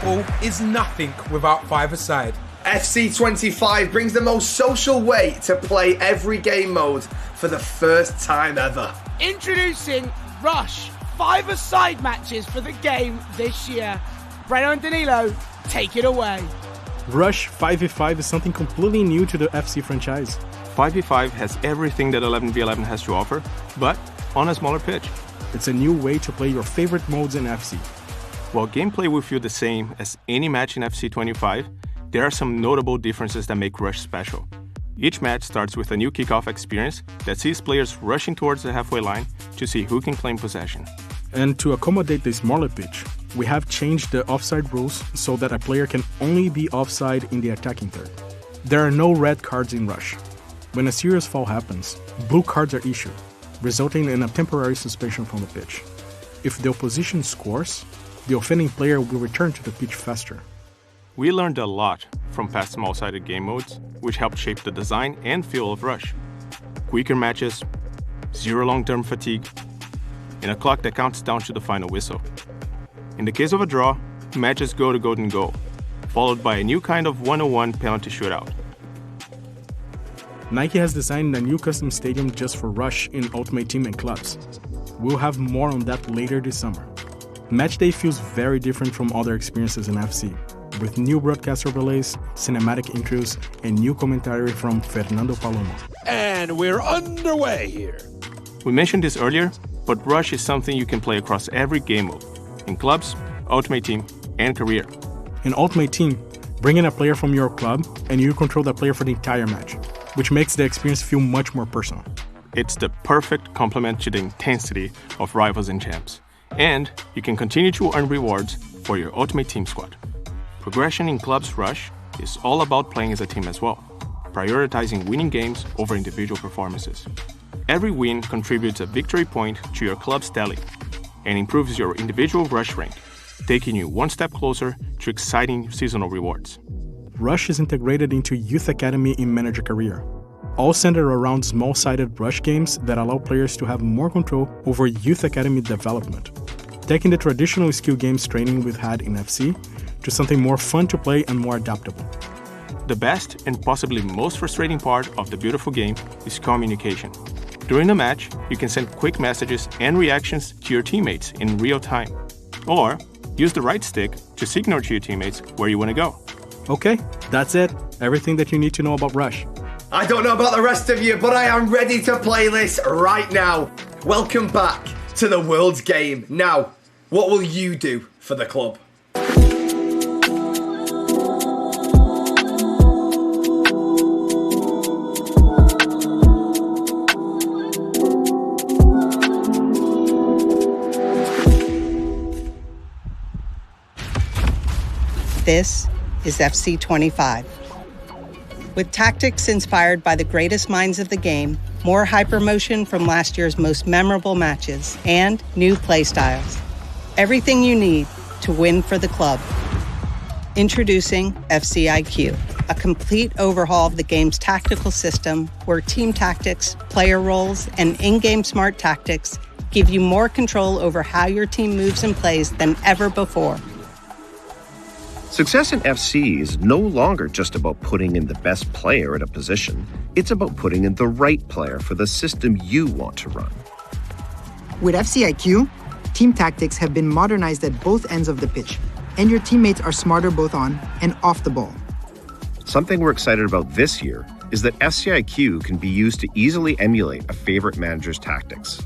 Football is nothing without five-a-side. FC25 brings the most social way to play every game mode for the first time ever. Introducing Rush, five-a-side matches for the game this year. Breno and Danilo, take it away. Rush 5v5 is something completely new to the FC franchise. 5v5 has everything that 11v11 has to offer, but on a smaller pitch. It's a new way to play your favorite modes in FC. While gameplay will feel the same as any match in FC25, there are some notable differences that make Rush special. Each match starts with a new kickoff experience that sees players rushing towards the halfway line to see who can claim possession. And to accommodate the smaller pitch, we have changed the offside rules so that a player can only be offside in the attacking third. There are no red cards in Rush. When a serious foul happens, blue cards are issued, resulting in a temporary suspension from the pitch. If the opposition scores, the offending player will return to the pitch faster. We learned a lot from past small-sided game modes, which helped shape the design and feel of Rush. Quicker matches, zero long-term fatigue, and a clock that counts down to the final whistle. In the case of a draw, matches go to golden goal, followed by a new kind of 101 penalty shootout. Nike has designed a new custom stadium just for Rush in Ultimate Team and clubs. We'll have more on that later this summer. Matchday feels very different from other experiences in FC, with new broadcast overlays, cinematic intros, and new commentary from Fernando Palomo. And we're underway here. We mentioned this earlier, but Rush is something you can play across every game mode, in clubs, Ultimate Team, and career. In Ultimate Team, bring in a player from your club and you control that player for the entire match, which makes the experience feel much more personal. It's the perfect complement to the intensity of Rivals and Champs. And you can continue to earn rewards for your Ultimate Team squad. Progression in Clubs Rush is all about playing as a team as well, prioritizing winning games over individual performances. Every win contributes a victory point to your club's tally and improves your individual Rush rank, taking you one step closer to exciting seasonal rewards. Rush is integrated into Youth Academy in Manager Career, all centered around small-sided Rush games that allow players to have more control over Youth Academy development, taking the traditional skill games training we've had in FC to something more fun to play and more adaptable. The best and possibly most frustrating part of the beautiful game is communication. During the match, you can send quick messages and reactions to your teammates in real time, or use the right stick to signal to your teammates where you want to go. Okay, that's it. Everything that you need to know about Rush. I don't know about the rest of you, but I am ready to play this right now. Welcome back to the World's Game. Now, what will you do for the club? This is FC25. With tactics inspired by the greatest minds of the game, more hypermotion from last year's most memorable matches, and new playstyles. Everything you need to win for the club. Introducing FCIQ, a complete overhaul of the game's tactical system where team tactics, player roles, and in-game smart tactics give you more control over how your team moves and plays than ever before. Success in FC is no longer just about putting in the best player at a position. It's about putting in the right player for the system you want to run. With FCIQ, team tactics have been modernized at both ends of the pitch, and your teammates are smarter both on and off the ball. Something we're excited about this year is that FCIQ can be used to easily emulate a favorite manager's tactics.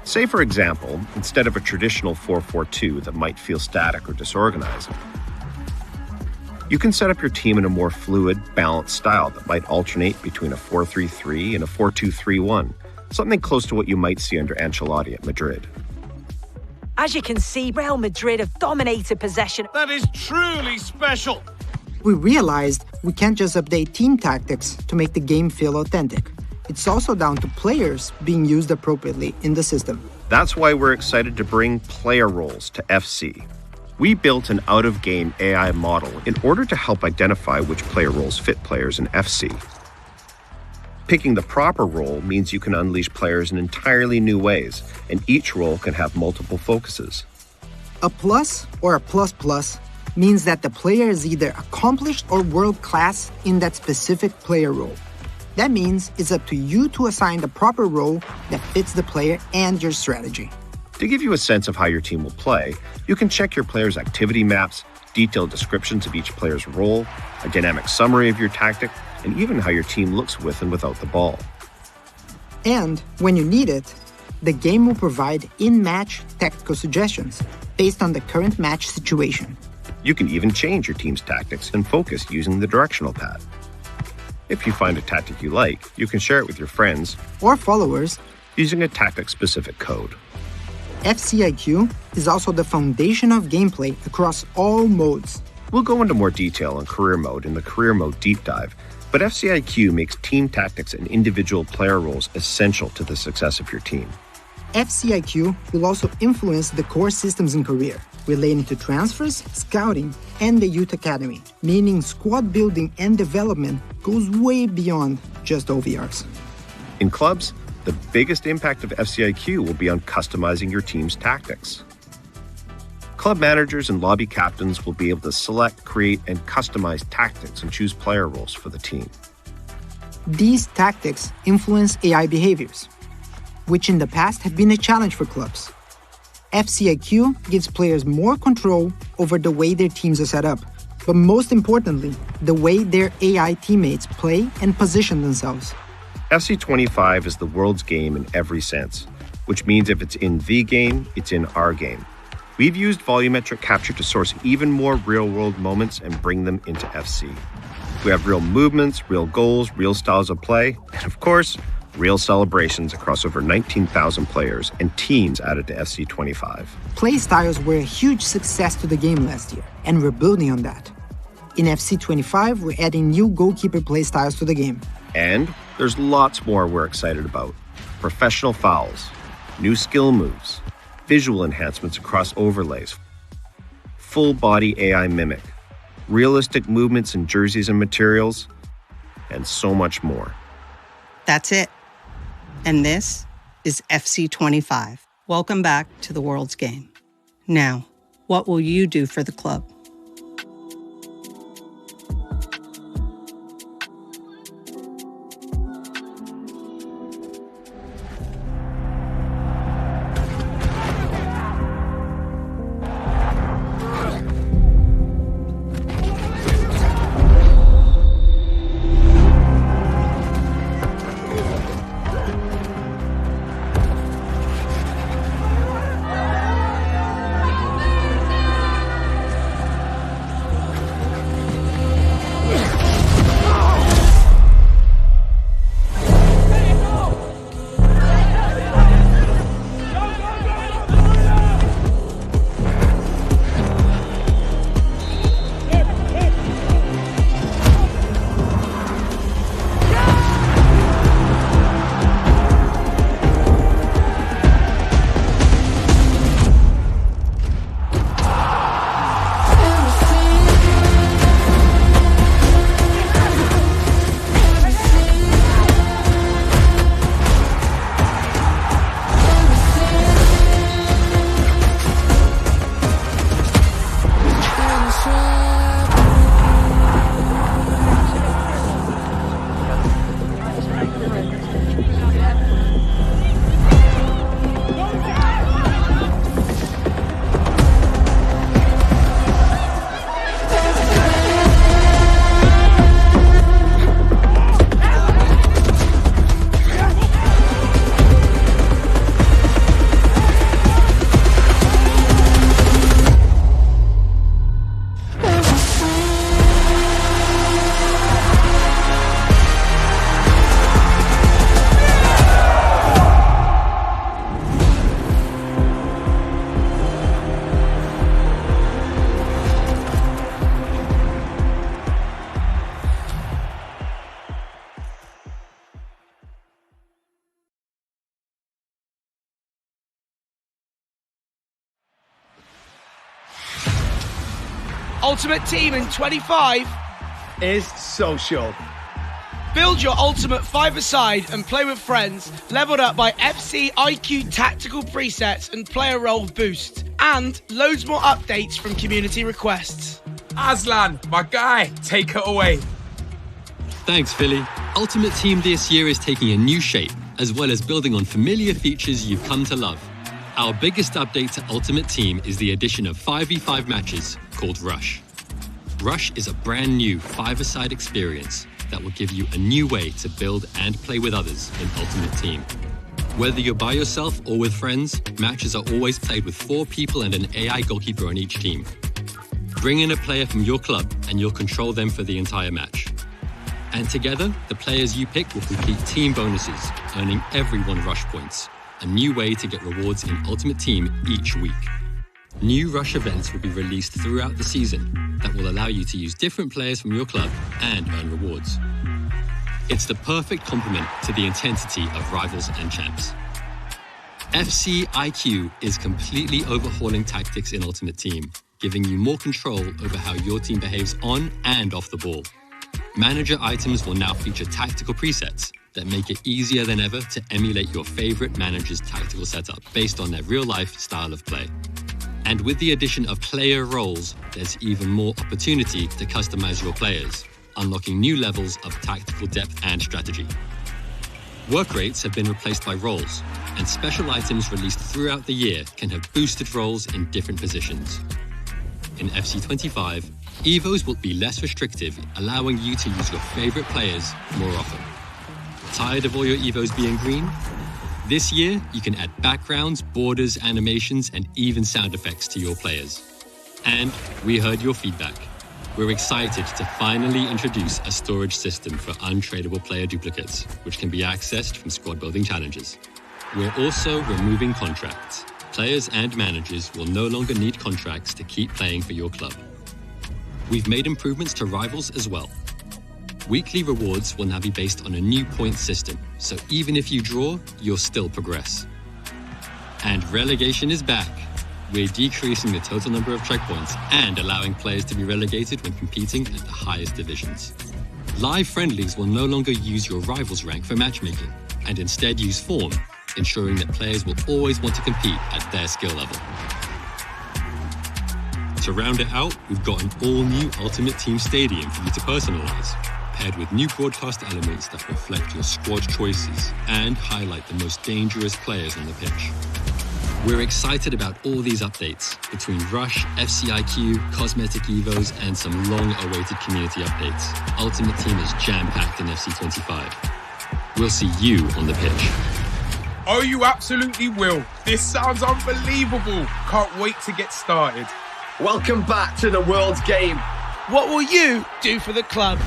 Say, for example, instead of a traditional 4-4-2 that might feel static or disorganized, you can set up your team in a more fluid, balanced style that might alternate between a 4-3-3 and a 4-2-3-1, something close to what you might see under Ancelotti at Madrid. As you can see, Real Madrid have dominated possession. That is truly special. We realized we can't just update team tactics to make the game feel authentic. It's also down to players being used appropriately in the system. That's why we're excited to bring player roles to FC. We built an out-of-game AI model in order to help identify which player roles fit players in FC. Picking the proper role means you can unleash players in entirely new ways, and each role can have multiple focuses. A plus or a plus plus means that the player is either accomplished or world-class in that specific player role. That means it's up to you to assign the proper role that fits the player and your strategy. To give you a sense of how your team will play, you can check your players' activity maps, detailed descriptions of each player's role, a dynamic summary of your tactic, and even how your team looks with and without the ball. And when you need it, the game will provide in-match tactical suggestions based on the current match situation. You can even change your team's tactics and focus using the directional pad. If you find a tactic you like, you can share it with your friends or followers using a tactic-specific code. FCIQ is also the foundation of gameplay across all modes. We'll go into more detail on career mode in the career mode deep dive, but FCIQ makes team tactics and individual player roles essential to the success of your team. FCIQ will also influence the core systems in career, relating to transfers, scouting, and the youth academy, meaning squad building and development goes way beyond just OVRs. In clubs, the biggest impact of FCIQ will be on customizing your team's tactics. Club managers and lobby captains will be able to select, create, and customize tactics and choose player roles for the team. These tactics influence AI behaviors, which in the past have been a challenge for clubs. FCIQ gives players more control over the way their teams are set up, but most importantly, the way their AI teammates play and position themselves. FC25 is the world's game in every sense, which means if it's in the game, it's in our game. We've used volumetric capture to source even more real-world moments and bring them into FC. We have real movements, real goals, real styles of play, and of course, real celebrations across over 19,000 players and teams added to FC25. Play styles were a huge success to the game last year, and we're building on that. In FC25, we're adding new goalkeeper play styles to the game. And there's lots more we're excited about. Professional fouls, new skill moves, visual enhancements across overlays, full body AI mimic, realistic movements in jerseys and materials, and so much more. That's it. And this is FC25. Welcome back to the world's game. Now, what will you do for the club? Ultimate Team in 25 is social. Build your ultimate five-a-side and play with friends, leveled up by FC IQ tactical presets and player role boost. and loads more updates from community requests. Aslan, my guy, take it away. Thanks, Philly. Ultimate Team this year is taking a new shape, as well as building on familiar features you've come to love. Our biggest update to Ultimate Team is the addition of 5v5 matches called Rush. Rush is a brand new 5-a-side experience that will give you a new way to build and play with others in Ultimate Team. Whether you're by yourself or with friends, matches are always played with 4 people and an AI goalkeeper on each team. Bring in a player from your club and you'll control them for the entire match. And together, the players you pick will complete team bonuses, earning everyone Rush points, a new way to get rewards in Ultimate Team each week. New Rush events will be released throughout the season that will allow you to use different players from your club and earn rewards. It's the perfect complement to the intensity of Rivals and Champs. FC IQ is completely overhauling tactics in Ultimate Team, giving you more control over how your team behaves on and off the ball. Manager items will now feature tactical presets that make it easier than ever to emulate your favorite manager's tactical setup based on their real-life style of play. And with the addition of player roles, there's even more opportunity to customize your players, unlocking new levels of tactical depth and strategy. Work rates have been replaced by roles, and special items released throughout the year can have boosted roles in different positions. In FC25, Evos will be less restrictive, allowing you to use your favorite players more often. Tired of all your Evos being green? This year, you can add backgrounds, borders, animations, and even sound effects to your players. And we heard your feedback. We're excited to finally introduce a storage system for untradeable player duplicates, which can be accessed from squad building challenges. We're also removing contracts. Players and managers will no longer need contracts to keep playing for your club. We've made improvements to Rivals as well. Weekly rewards will now be based on a new point system, so even if you draw, you'll still progress. And relegation is back. We're decreasing the total number of checkpoints and allowing players to be relegated when competing at the highest divisions. Live friendlies will no longer use your Rivals rank for matchmaking, and instead use form, ensuring that players will always want to compete at their skill level. To round it out, we've got an all-new Ultimate Team Stadium for you to personalize, paired with new broadcast elements that reflect your squad choices and highlight the most dangerous players on the pitch. We're excited about all these updates between Rush, FCIQ, Cosmetic Evos, and some long-awaited community updates. Ultimate Team is jam-packed in FC25. We'll see you on the pitch. Oh, you absolutely will. This sounds unbelievable. Can't wait to get started. Welcome back to the World's Game. What will you do for the club?